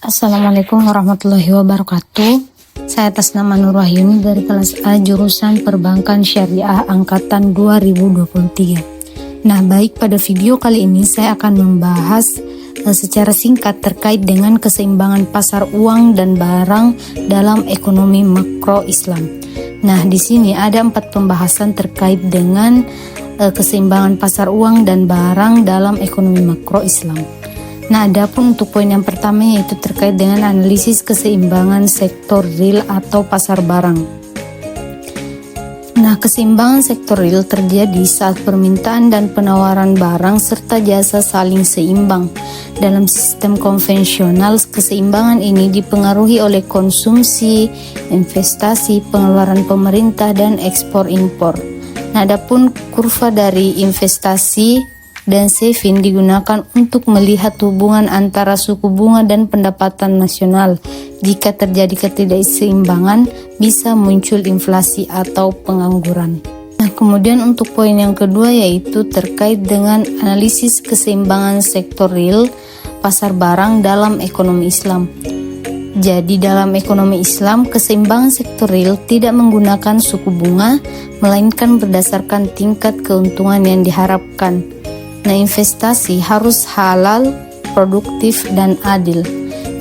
Assalamualaikum warahmatullahi wabarakatuh. Saya atas nama Nur Wahyuni dari kelas A jurusan Perbankan Syariah angkatan 2023. Nah, baik, pada video kali ini saya akan membahas secara singkat terkait dengan keseimbangan pasar uang dan barang dalam ekonomi makro Islam. Nah, di sini ada 4 pembahasan terkait dengan keseimbangan pasar uang dan barang dalam ekonomi makro Islam. Nah, adapun untuk poin yang pertama yaitu terkait dengan analisis keseimbangan sektor real atau pasar barang. Nah, keseimbangan sektor real terjadi saat permintaan dan penawaran barang serta jasa saling seimbang. Dalam sistem konvensional, keseimbangan ini dipengaruhi oleh konsumsi, investasi, pengeluaran pemerintah, dan ekspor-impor. Nah, adapun kurva dari investasi dan Shevin digunakan untuk melihat hubungan antara suku bunga dan pendapatan nasional. Jika terjadi ketidakseimbangan, bisa muncul inflasi atau pengangguran. Nah, kemudian untuk poin yang kedua yaitu terkait dengan analisis keseimbangan sektor real pasar barang dalam ekonomi Islam. Jadi dalam ekonomi Islam, keseimbangan sektor real tidak menggunakan suku bunga, melainkan berdasarkan tingkat keuntungan yang diharapkan. Nah, investasi harus halal, produktif, dan adil.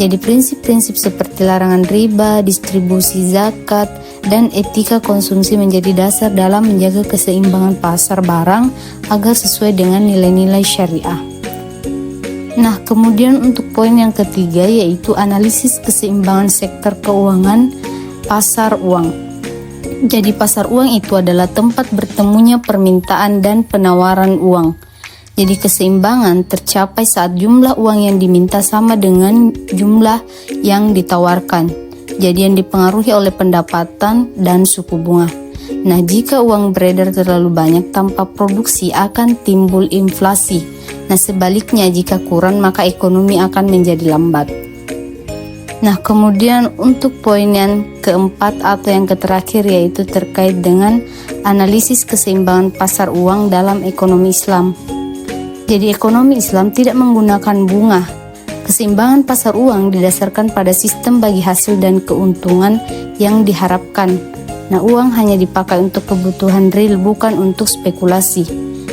Jadi prinsip-prinsip seperti larangan riba, distribusi zakat, dan etika konsumsi menjadi dasar dalam menjaga keseimbangan pasar barang agar sesuai dengan nilai-nilai syariah. Nah, kemudian untuk poin yang ketiga yaitu analisis keseimbangan sektor keuangan pasar uang. Jadi pasar uang itu adalah tempat bertemunya permintaan dan penawaran uang. Jadi keseimbangan tercapai saat jumlah uang yang diminta sama dengan jumlah yang ditawarkan. Jadi yang dipengaruhi oleh pendapatan dan suku bunga. Nah, jika uang beredar terlalu banyak tanpa produksi akan timbul inflasi. Nah, sebaliknya jika kurang maka ekonomi akan menjadi lambat. Nah, kemudian untuk poin yang keempat atau yang terakhir yaitu terkait dengan analisis keseimbangan pasar uang dalam ekonomi Islam. Jadi ekonomi Islam tidak menggunakan bunga. Keseimbangan pasar uang didasarkan pada sistem bagi hasil dan keuntungan yang diharapkan. Nah, uang hanya dipakai untuk kebutuhan real, bukan untuk spekulasi.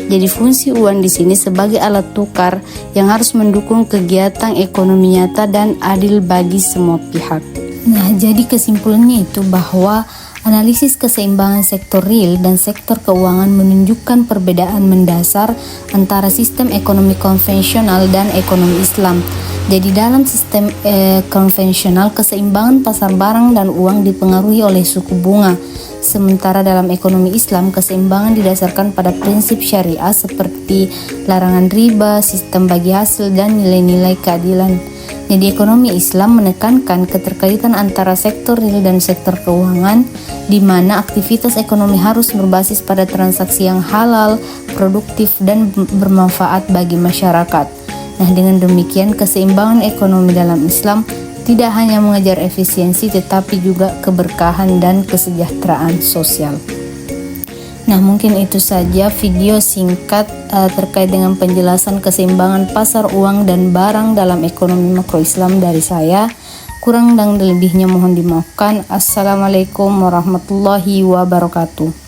Jadi fungsi uang di sini sebagai alat tukar yang harus mendukung kegiatan ekonomi nyata dan adil bagi semua pihak. Nah, jadi kesimpulannya itu bahwa analisis keseimbangan sektor real dan sektor keuangan menunjukkan perbedaan mendasar antara sistem ekonomi konvensional dan ekonomi Islam. Jadi dalam sistem konvensional, keseimbangan pasar barang dan uang dipengaruhi oleh suku bunga. Sementara dalam ekonomi Islam, keseimbangan didasarkan pada prinsip syariah seperti larangan riba, sistem bagi hasil, dan nilai-nilai keadilan. Jadi ekonomi Islam menekankan keterkaitan antara sektor real dan sektor keuangan, di mana aktivitas ekonomi harus berbasis pada transaksi yang halal, produktif, dan bermanfaat bagi masyarakat. Nah, dengan demikian keseimbangan ekonomi dalam Islam tidak hanya mengejar efisiensi tetapi juga keberkahan dan kesejahteraan sosial. Nah, mungkin itu saja video singkat terkait dengan penjelasan keseimbangan pasar uang dan barang dalam ekonomi makro Islam dari saya. Kurang dan lebihnya mohon dimaafkan. Assalamualaikum warahmatullahi wabarakatuh.